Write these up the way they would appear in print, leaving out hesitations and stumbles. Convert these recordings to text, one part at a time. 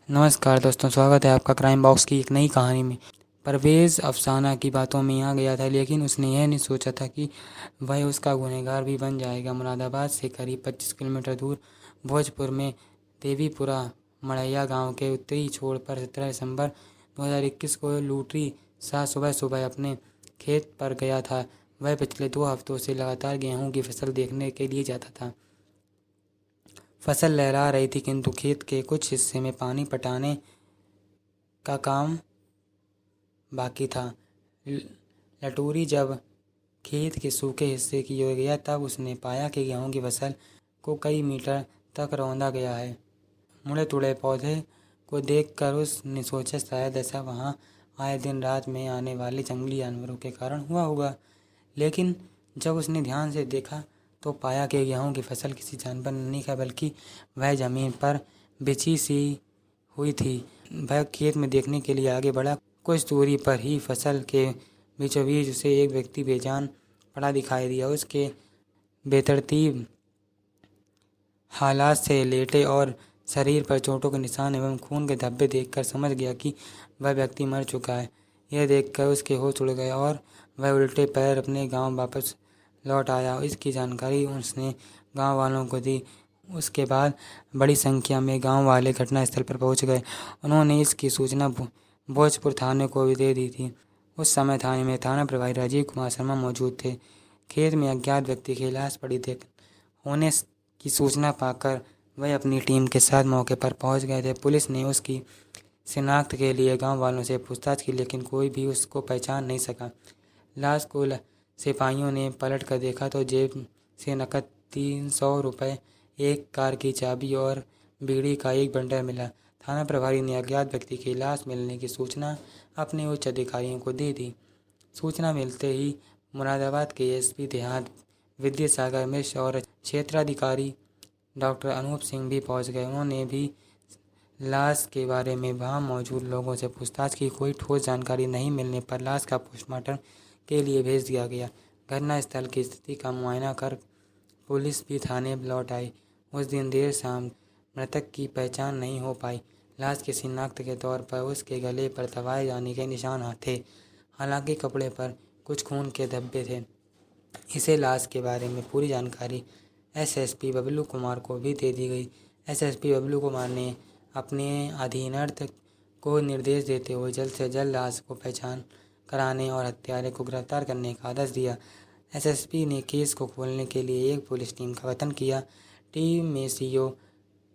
नमस्कार दोस्तों, स्वागत है आपका क्राइम बॉक्स की एक नई कहानी में। परवेज़ अफसाना की बातों में आ गया था, लेकिन उसने यह नहीं सोचा था कि वह उसका गुनहगार भी बन जाएगा। मुरादाबाद से करीब 25 किलोमीटर दूर भोजपुर में देवीपुरा मड़ैया गांव के उत्तरी छोर पर 17 दिसंबर 2021 को लूटरी शाह सुबह सुबह अपने खेत पर गया था। वह पिछले 2 हफ्तों से लगातार गेहूं की फसल देखने के लिए जाता था। फसल लहरा रही थी, किंतु खेत के कुछ हिस्से में पानी पटाने का काम बाकी था। लटूरी जब खेत के सूखे हिस्से की ओर गया, तब उसने पाया कि गेहूं की फसल को कई मीटर तक रौंदा गया है। मुड़े तुड़े पौधे को देखकर उसने सोचा शायद ऐसा वहां आए दिन रात में आने वाले जंगली जानवरों के कारण हुआ होगा। लेकिन जब उसने ध्यान से देखा तो पाया कि गेहूं की फसल किसी जानवर ने नहीं खाई, बल्कि वह जमीन पर बिछी सी हुई थी। वह खेत में देखने के लिए आगे बढ़ा। कुछ दूरी पर ही फसल के बीचों बीच उसे एक व्यक्ति बेजान पड़ा दिखाई दिया। उसके बेतरतीब हालात से लेटे और शरीर पर चोटों के निशान एवं खून के धब्बे देखकर समझ गया कि वह व्यक्ति मर चुका है। यह देखकर उसके होश उड़ गए और वह उल्टे पैर अपने गांव वापस लौट आया। इसकी जानकारी उसने गांव वालों को दी। उसके बाद बड़ी संख्या में गांव वाले घटनास्थल पर पहुंच गए। उन्होंने इसकी सूचना भोजपुर थाने को भी दे दी थी। उस समय थाने में थाना प्रभारी राजीव कुमार शर्मा मौजूद थे। खेत में अज्ञात व्यक्ति की लाश पड़ी होने की सूचना पाकर वह अपनी टीम के साथ मौके पर पहुंच गए थे। पुलिस ने उसकी शिनाख्त के लिए गांव वालों से पूछताछ की, लेकिन कोई भी उसको पहचान नहीं सका। लाश को सिपाहियों ने पलट कर देखा तो जेब से नकद 300 रुपये, एक कार की चाबी और बीड़ी का एक बंडल मिला। थाना प्रभारी ने अज्ञात व्यक्ति की लाश मिलने की सूचना अपने उच्च अधिकारियों को दे दी। सूचना मिलते ही मुरादाबाद के एसपी देहात विद्यासागर मिश्र और क्षेत्राधिकारी डॉक्टर अनूप सिंह भी पहुंच गए। उन्होंने भी लाश के बारे में वहां मौजूद लोगों से पूछताछ की। कोई ठोस जानकारी नहीं मिलने पर लाश का पोस्टमार्टम के लिए भेज दिया गया। घटनास्थल की स्थिति का मुआयना कर पुलिस भी थाने लौट आई। उस दिन देर शाम मृतक की पहचान नहीं हो पाई। लाश की शिनाख्त के तौर पर उसके गले पर दबाए जाने के निशान थे। हालांकि कपड़े पर कुछ खून के धब्बे थे। इसे लाश के बारे में पूरी जानकारी एसएसपी बबलू कुमार को भी दे दी गई। एसएसपी बबलू कुमार ने अपने अधीनस्थ को निर्देश देते हुए जल्द से जल्द लाश को पहचान कराने और हत्यारे को गिरफ्तार करने का आदेश दिया। एसएसपी ने केस को खोलने के लिए एक पुलिस टीम का गठन किया। टीम में सीओ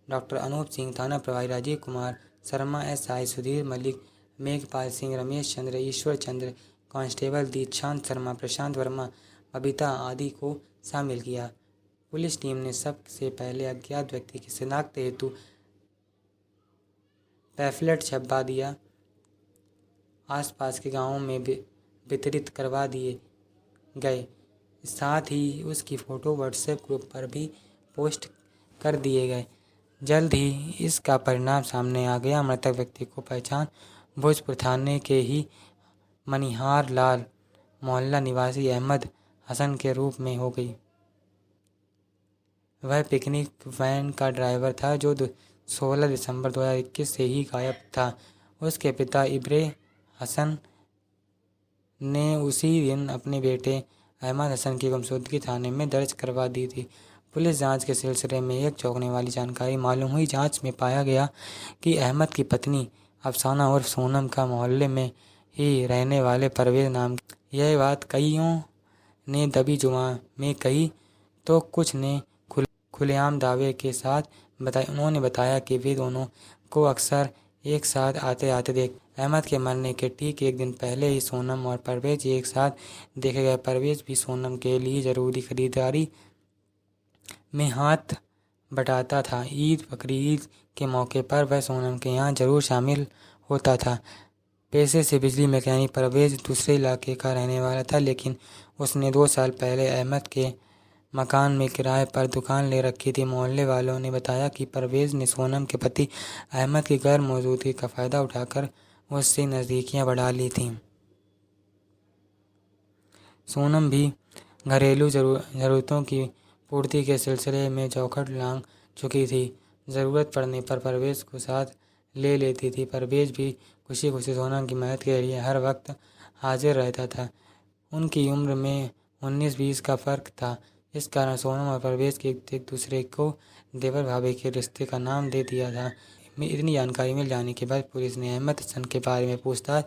डॉक्टर अनूप सिंह, थाना प्रभारी राजीव कुमार शर्मा, एसआई सुधीर मलिक, मेघपाल सिंह, रमेश चंद्र, ईश्वर चंद्र, कांस्टेबल दीक्षांत शर्मा, प्रशांत वर्मा, बबीता आदि को शामिल किया। पुलिस टीम ने सबसे पहले अज्ञात व्यक्ति की शिनाख्त हेतु पैफलेट छपवा दिया। आसपास के गांवों में वितरित करवा दिए गए। साथ ही उसकी फ़ोटो व्हाट्सएप ग्रुप पर भी पोस्ट कर दिए गए। जल्द ही इसका परिणाम सामने आ गया। मृतक व्यक्ति को पहचान भोजपुर थाने के ही मनिहार लाल मोहल्ला निवासी अहमद हसन के रूप में हो गई। वह पिकनिक वैन का ड्राइवर था जो 16 दिसंबर 2021 से ही गायब था। उसके पिता इब्रे हसन ने उसी दिन अपने बेटे अहमद हसन की गुमशुदगी थाने में दर्ज करवा दी थी। पुलिस जांच के सिलसिले में एक चौंकने वाली जानकारी मालूम हुई। जांच में पाया गया कि अहमद की पत्नी अफसाना उर्फ सोनम का मोहल्ले में ही रहने वाले परवेज नाम। यह बात कईयों ने दबी जुबान में कही तो कुछ ने खुलेआम दावे के साथ बताया। उन्होंने बताया कि वे दोनों को अक्सर एक साथ आते आते देख। अहमद के मरने के ठीक एक दिन पहले ही सोनम और परवेज एक साथ देखे गए। परवेज भी सोनम के लिए ज़रूरी खरीदारी में हाथ बटाता था। ईद बकरीद के मौके पर वह सोनम के यहाँ जरूर शामिल होता था। पेशे से बिजली मैकेनिक परवेज दूसरे इलाके का रहने वाला था, लेकिन उसने 2 साल पहले अहमद के मकान में किराए पर दुकान ले रखी थी। मोहल्ले वालों ने बताया कि परवेज ने सोनम के पति अहमद की गैर मौजूदगी का फ़ायदा उठाकर उससे नज़दीकियां बढ़ा ली थीं। सोनम भी घरेलू ज़रूरतों की पूर्ति के सिलसिले में चौखट लांघ चुकी थी। ज़रूरत पड़ने पर परवेज को साथ ले लेती थी। परवेज भी खुशी खुशी सोनम की मदद के लिए हर वक्त हाजिर रहता था। उनकी उम्र में 19-20 का फ़र्क था। इस कारण सोनम और परवेज के एक दूसरे को देवर भाभी के रिश्ते का नाम दे दिया था। इतनी जानकारी मिल जाने के बाद पुलिस ने अहमद हसन के बारे में पूछताछ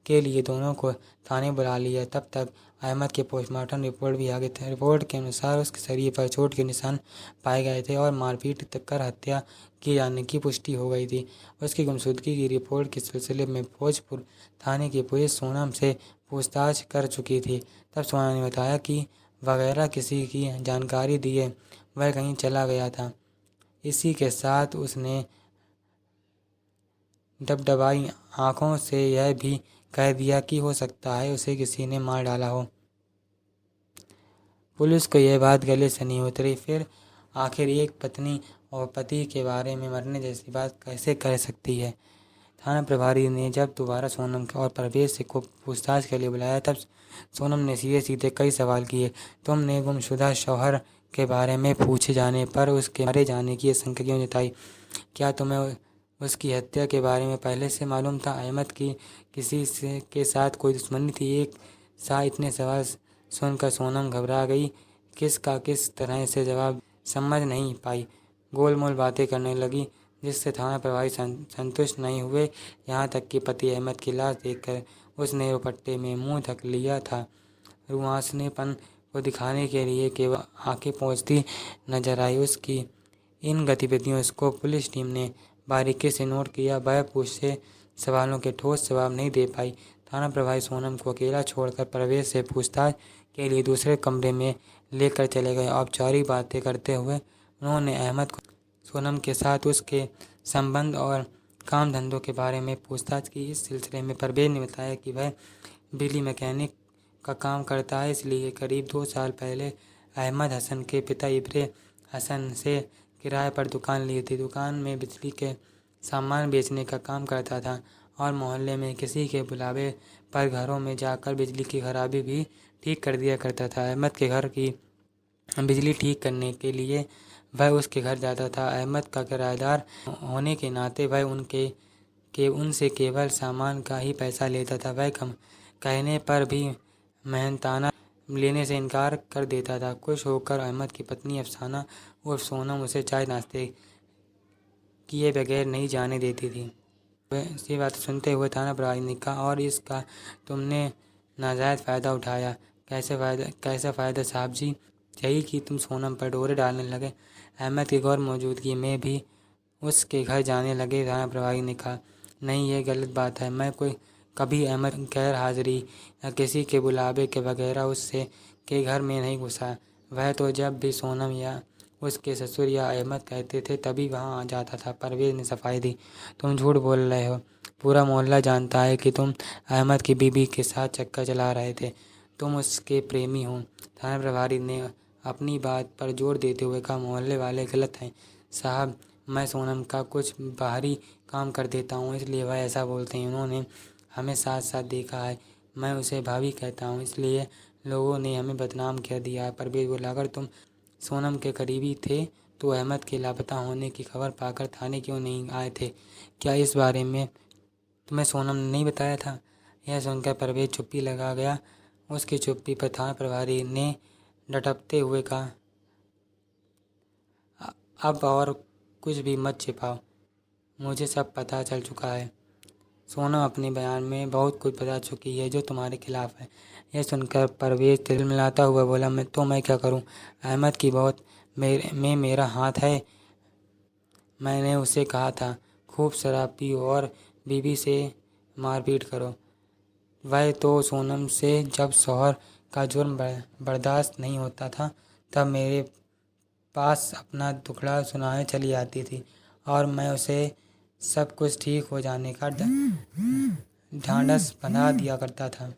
के लिए दोनों को थाने बुला लिया। तब तक अहमद के पोस्टमार्टम रिपोर्ट भी आ गई थी। रिपोर्ट के अनुसार उसके शरीर पर चोट के निशान पाए गए थे और मारपीट कर हत्या किए जाने की पुष्टि हो गई थी। उसकी गुमशुदगी की रिपोर्ट के सिलसिले में भोजपुर थाने की पुलिस सोनम से पूछताछ कर चुकी थी। तब सोनम ने बताया कि वगैरह किसी की जानकारी दिए वह कहीं चला गया था। इसी के साथ उसने डबडबाई आंखों से यह भी कह दिया कि हो सकता है उसे किसी ने मार डाला हो। पुलिस को यह बात गले से नहीं उतरी। फिर आखिर एक पत्नी और पति के बारे में मरने जैसी बात कैसे कर सकती है। थाना प्रभारी ने जब दोबारा सोनम और परवेज से को पूछताछ के लिए बुलाया तब सोनम ने सीधे सीधे कई सवाल किए। तुमने गुमशुदा शौहर के बारे में पूछे जाने पर उसके मारे जाने की आशंका क्यों जताई? क्या तुम्हें उसकी हत्या के बारे में पहले से मालूम था? अहमद की किसी से के साथ कोई दुश्मनी थी? एक साथ इतने सवाल सुनकर सोनम घबरा गई। किस तरह से जवाब समझ नहीं पाई। गोलमोल बातें करने लगी जिससे थाना प्रभारी संतुष्ट नहीं हुए। यहाँ तक कि पति अहमद की लाश देखकर उसने दुपट्टे में मुंह ढक लिया था। रुआंसनेपन को दिखाने के लिए केवल आंखें पोंछती नजर आई। उसकी इन गतिविधियों को पुलिस टीम ने बारीकी से नोट किया। वह पूछे सवालों के ठोस जवाब नहीं दे पाई। थाना प्रभारी सोनम को अकेला छोड़कर परवेज से पूछताछ के लिए दूसरे कमरे में लेकर चले गए। औपचारिक बातें करते हुए उन्होंने अहमद को सोनम के साथ उसके संबंध और काम धंधों के बारे में पूछताछ की। इस सिलसिले में परवेज ने बताया कि वह बिजली मैकेनिक का काम करता है, इसलिए करीब 2 साल पहले अहमद हसन के पिता इब्रे हसन से किराए पर दुकान ली थी। दुकान में बिजली के सामान बेचने का काम करता था और मोहल्ले में किसी के बुलावे पर घरों में जाकर बिजली की खराबी भी ठीक कर दिया करता था। अहमद के घर की बिजली ठीक करने के लिए वह उसके घर जाता था। अहमद का किराएदार होने के नाते वह उनसे केवल सामान का ही पैसा लेता था। वह कम कहने पर भी मेहनताना लेने से इनकार कर देता था। खुश होकर अहमद की पत्नी अफसाना और सोनम उसे चाय नाश्ते किए बगैर नहीं जाने देती थी। वह बात सुनते हुए थाना प्रभारी ने कहा, और इसका तुमने नाजायज़ फ़ायदा उठाया? कैसा फ़ायदा साहब जी? यही कि तुम सोनम पर डोरे डालने लगे, अहमद की गैर मौजूदगी में भी उसके घर जाने लगे। थाना प्रभारी ने कहा, नहीं, ये गलत बात है। मैं कभी अहमद गैर हाजिरी या किसी के बुलावे के वगैरह उससे के घर में नहीं घुसा। वह तो जब भी सोनम या उसके ससुर या अहमद कहते थे तभी वहाँ आ जाता था। परवेज ने सफाई दी, तुम झूठ बोल रहे हो। पूरा मोहल्ला जानता है कि तुम अहमद की बीबी के साथ चक्कर चला रहे थे। तुम उसके प्रेमी हो। थाना प्रभारी ने अपनी बात पर जोर देते हुए कहा, मोहल्ले वाले गलत हैं साहब। मैं सोनम का कुछ बाहरी काम कर देता हूँ, इसलिए वह ऐसा बोलते हैं। उन्होंने हमें साथ साथ देखा है। मैं उसे भाभी कहता हूँ, इसलिए लोगों ने हमें बदनाम कर दिया है। परवेज बोला, अगर तुम सोनम के करीबी थे तो अहमद के लापता होने की खबर पाकर थाने क्यों नहीं आए थे? क्या इस बारे में तुम्हें सोनम ने नहीं बताया था? यह सुनकर परवेज चुप्पी लगा गया। उसकी चुप्पी पर थाना प्रभारी ने डटकते हुए कहा, अब और कुछ भी मत छिपाओ, मुझे सब पता चल चुका है। सोनम अपने बयान में बहुत कुछ बता चुकी है जो तुम्हारे खिलाफ है। यह सुनकर परवेज तिलमिलाता हुआ बोला, मैं क्या करूं? अहमद की बहुत में मेरा हाथ है। मैंने उसे कहा था खूब शराब पियो और बीबी से मारपीट करो। वह तो सोनम से जब शौहर का जुर्म बर्दाश्त नहीं होता था तब मेरे पास अपना दुखड़ा सुनाने चली आती थी और मैं उसे सब कुछ ठीक हो जाने का ढांढस बंधा दिया करता था।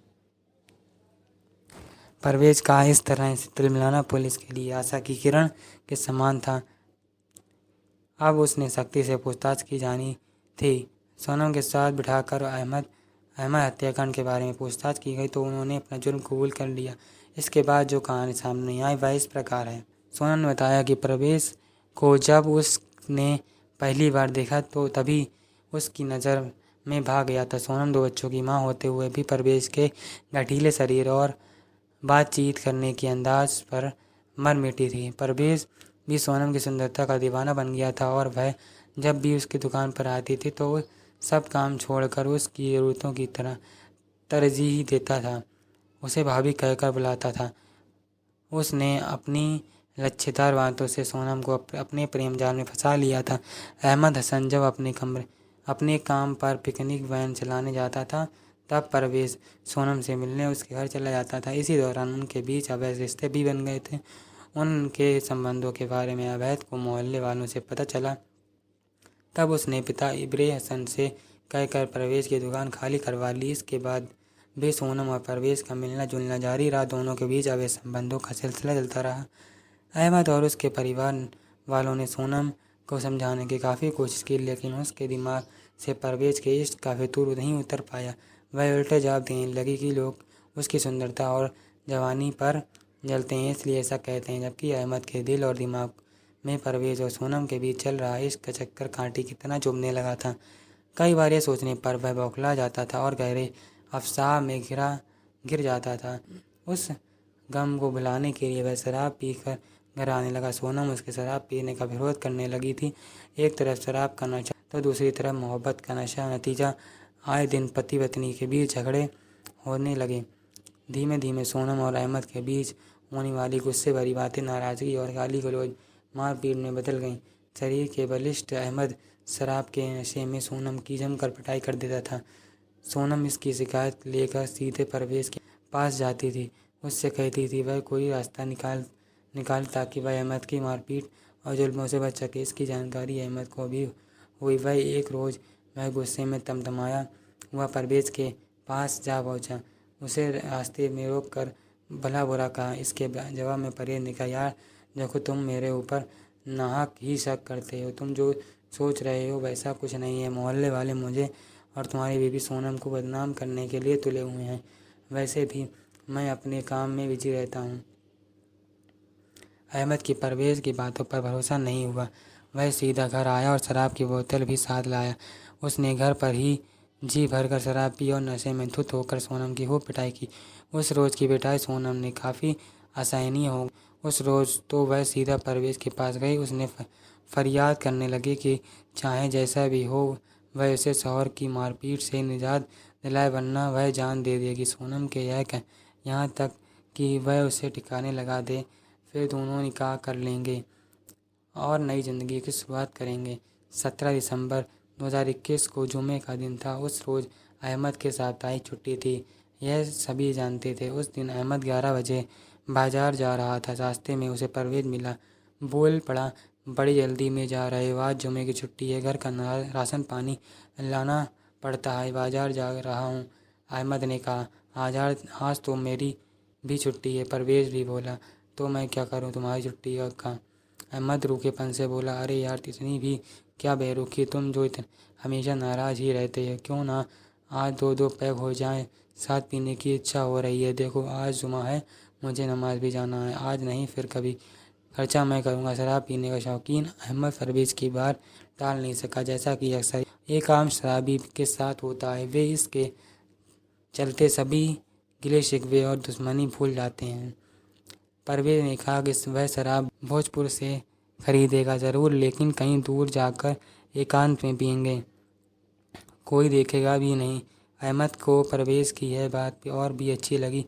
परवेज का इस तरह से तिलमिलाना पुलिस के लिए आशा की किरण के समान था। अब उसने सख्ती से पूछताछ की जानी थी। सोनम के साथ बिठाकर अहमद हत्याकांड के बारे में पूछताछ की गई तो उन्होंने अपना जुर्म कबूल कर लिया। इसके बाद जो कहानी सामने आई वह इस प्रकार है। सोनम ने बताया कि परवेज को जब उसने पहली बार देखा तो तभी उसकी नज़र में भा गया था। सोनम 2 बच्चों की मां होते हुए भी परवेज़ के गठीले शरीर और बातचीत करने के अंदाज पर मर मिटी थी। परवेज़ भी सोनम की सुंदरता का दीवाना बन गया था और वह जब भी उसकी दुकान पर आती थी तो सब काम छोड़कर उसकी ज़रूरतों की तरह तरजीह देता था। उसे भाभी कहकर बुलाता था। उसने अपनी लच्छेदार बातों से सोनम को अपने प्रेम जाल में फंसा लिया था। अहमद हसन जब अपने काम पर पिकनिक वैन चलाने जाता था, तब परवेज़ सोनम से मिलने उसके घर चला जाता था। इसी दौरान उनके बीच अवैध रिश्ते भी बन गए थे। उनके संबंधों के बारे में अवैध को मोहल्ले वालों से पता चला। तब उसने पिता इब्रे हसन से कहकर परवेज़ की दुकान खाली करवा ली। इसके बाद भी सोनम और परवेज़ का मिलना जुलना जारी रहा। दोनों के बीच अवैध संबंधों का सिलसिला चलता रहा। अहमद और उसके परिवार वालों ने सोनम को समझाने की काफ़ी कोशिश की, लेकिन उसके दिमाग से परवेज़ के इश्क का फितूर नहीं उतर पाया। वह उल्टे जवाब देने लगी कि लोग उसकी सुंदरता और जवानी पर जलते हैं, इसलिए ऐसा कहते हैं, जबकि अहमद के दिल और दिमाग में परवेज़ और सोनम के बीच चल रहा इश्क का चक्कर कांटे की तरह चुभने लगा था। कई बार ये सोचने पर वह बौखला जाता था और गहरे अफसाह में गिर जाता था। उस गम को भुलाने के लिए वह शराब पीकर घर आने लगा। सोनम उसके शराब पीने का विरोध करने लगी थी। एक तरफ शराब का नशा तो दूसरी तरफ मोहब्बत का नशा। नतीजा आए दिन पति पत्नी के बीच झगड़े होने लगे। धीमे धीमे सोनम और अहमद के बीच होने वाली गुस्से भरी बातें नाराज़गी और गाली गलौज मारपीट में बदल गईं। शरीर के बलिष्ठ अहमद शराब के नशे में सोनम की जमकर पिटाई कर देता था। सोनम इसकी शिकायत लेकर सीधे परवेज़ के पास जाती थी। उससे कहती थी वह कोई रास्ता निकाल ताकि वह अहमद की मारपीट और जुल्मों से बच सके। इसकी जानकारी अहमद को भी हुई। वह एक रोज़ वह गुस्से में तमतमाया हुआ परवेज़ के पास जा पहुंचा। उसे रास्ते में रोक कर भला बुरा कहा। इसके जवाब में परवेज़ ने कहा, यार देखो, तुम मेरे ऊपर नाहक ही शक करते हो। तुम जो सोच रहे हो वैसा कुछ नहीं है। मोहल्ले वाले मुझे और तुम्हारी बीवी सोनम को बदनाम करने के लिए तुले हुए हैं। वैसे भी मैं अपने काम में बिजी रहता हूँ। अहमद की परवेज़ की बातों पर भरोसा नहीं हुआ। वह सीधा घर आया और शराब की बोतल भी साथ लाया। उसने घर पर ही जी भरकर शराब पी और नशे में धुत होकर सोनम की खूब पिटाई की। उस रोज़ की पिटाई सोनम ने काफ़ी असहनीय हो। उस रोज़ तो वह सीधा परवेज़ के पास गई। उसने फरियाद करने लगी कि चाहे जैसा भी हो वह उसे शौहर की मारपीट से निजात दिलाए, वरना वह जान दे देगी। सोनम के यहाँ तक कि वह उसे ठिकाने लगा दे, फिर दोनों निकाह कर लेंगे और नई ज़िंदगी की शुरुआत करेंगे। 17 दिसंबर 2021 को जुमे का दिन था। उस रोज़ अहमद के साप्ताहिक छुट्टी थी। यह सभी जानते थे। उस दिन अहमद 11 बजे बाजार जा रहा था। रास्ते में उसे परवेज़ मिला। बोल पड़ा, बड़ी जल्दी में जा रहे हो? आज जुमे की छुट्टी है, घर का राशन पानी लाना पड़ता है, बाजार जा रहा हूँ। अहमद ने कहा, आज तो मेरी भी छुट्टी है। परवेज़ भी बोला, तो मैं क्या करूँ, तुम्हारी छुट्टी का? अहमद रूखेपन से बोला, अरे यार, इतनी भी क्या बेरुखी, तुम जो हमेशा नाराज़ ही रहते हो। क्यों ना आज 2-2 पैग हो जाएं? साथ पीने की इच्छा हो रही है। देखो आज जुमा है, मुझे नमाज भी जाना है। आज नहीं फिर कभी, खर्चा मैं करूँगा। शराब पीने का शौकीन अहमद परवेज़ की बात टाल नहीं सका। जैसा कि अक्सर एक आम शराबी के साथ होता है, वे इसके चलते सभी गिले शिकवे और दुश्मनी भूल जाते हैं। परवेज़ ने कहा कि वह शराब भोजपुर से खरीदेगा ज़रूर, लेकिन कहीं दूर जाकर एकांत में पिएंगे, कोई देखेगा भी नहीं। अहमद को परवेज़ की यह बात और भी अच्छी लगी।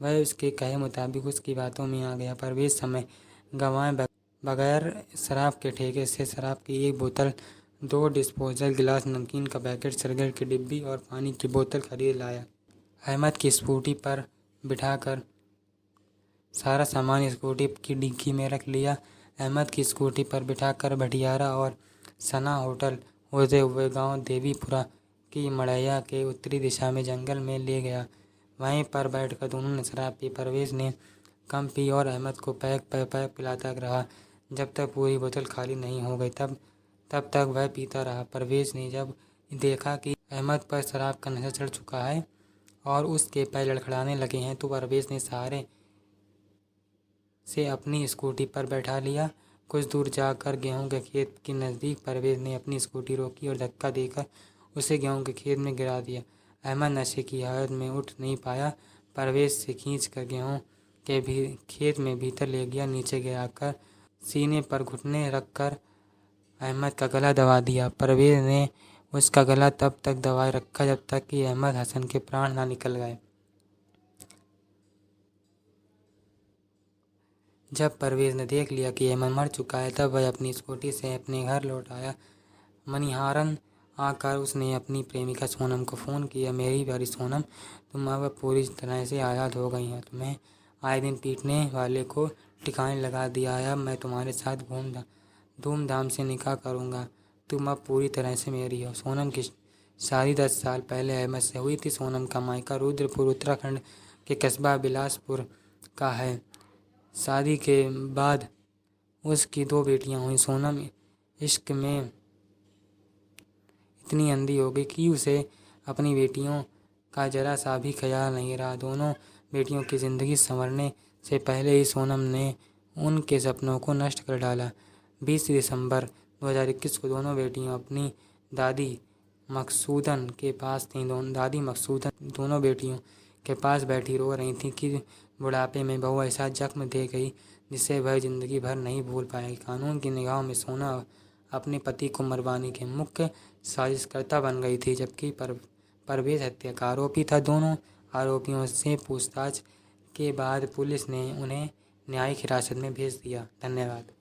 वह उसके कहे मुताबिक उसकी बातों में आ गया। परवेज़ समय गंवाए बगैर शराब के ठेके से शराब की 1 बोतल, 2 डिस्पोजल गिलास, नमकीन का पैकेट, सिगरेट की डिब्बी और पानी की बोतल खरीद लाया। अहमद की स्कूटी पर बिठाकर सारा सामान स्कूटी की डिग्गी में रख लिया। अहमद की स्कूटी पर बिठाकर भटियारा और सना होटल होते हुए गांव देवीपुरा की मड़ैया के उत्तरी दिशा में जंगल में ले गया। वहीं पर बैठकर दोनों ने शराब पी। परवेज़ ने कम पी और अहमद को पैक पिलाता रहा जब तक पूरी बोतल खाली नहीं हो गई। तब तक वह पीता रहा। परवेज़ ने जब देखा कि अहमद पर शराब का नशा चढ़ चुका है और उसके पैर लड़खड़ाने लगे हैं, तो परवेज़ ने सहारे से अपनी स्कूटी पर बैठा लिया। कुछ दूर जाकर गेहूं के खेत के नज़दीक परवेज़ ने अपनी स्कूटी रोकी और धक्का देकर उसे गेहूं के खेत में गिरा दिया। अहमद नशे की हालत में उठ नहीं पाया। परवेज़ से खींचकर गेहूं के भी खेत में भीतर ले गया। नीचे गिराकर सीने पर घुटने रखकर अहमद का गला दबा दिया। परवेज़ ने उसका गला तब तक दबाए रखा जब तक कि अहमद हसन के प्राण ना निकल गए। जब परवेज़ ने देख लिया कि अहमद मर चुका है, तब वह अपनी स्कूटी से अपने घर लौट आया। मनिहारन आकर उसने अपनी प्रेमिका सोनम को फ़ोन किया। मेरी प्यारी सोनम, तुम अब पूरी तरह से आज़ाद हो गई हो। तुम्हें आए दिन पीटने वाले को ठिकाने लगा दिया है। अब मैं तुम्हारे साथ धूमधाम से निकाह करूँगा। तुम अब पूरी तरह से मेरी हो। सोनम की शादी 10 साल पहले अहमद से हुई थी। सोनम का मायका रुद्रपुर उत्तराखंड के कस्बा बिलासपुर का है। शादी के बाद उसकी 2 बेटियां हुईं। सोनम इश्क में इतनी अंधी हो गई कि उसे अपनी बेटियों का जरा सा भी ख्याल नहीं रहा। दोनों बेटियों की ज़िंदगी संवरने से पहले ही सोनम ने उनके सपनों को नष्ट कर डाला। 20 दिसंबर 2021 को दोनों बेटियां अपनी दादी मकसूदन के पास थीं। दादी मकसूदन दोनों बेटियों के पास बैठी रो रही थीं कि बुढ़ापे में बहू ऐसा जख्म दे गई जिसे वह ज़िंदगी भर नहीं भूल पाएगी। कानून की निगाहों में सोना अपने पति को मरवाने के मुख्य साजिशकर्ता बन गई थी, जबकि परवेज़ हत्या का आरोपी था। दोनों आरोपियों से पूछताछ के बाद पुलिस ने उन्हें न्यायिक हिरासत में भेज दिया। धन्यवाद।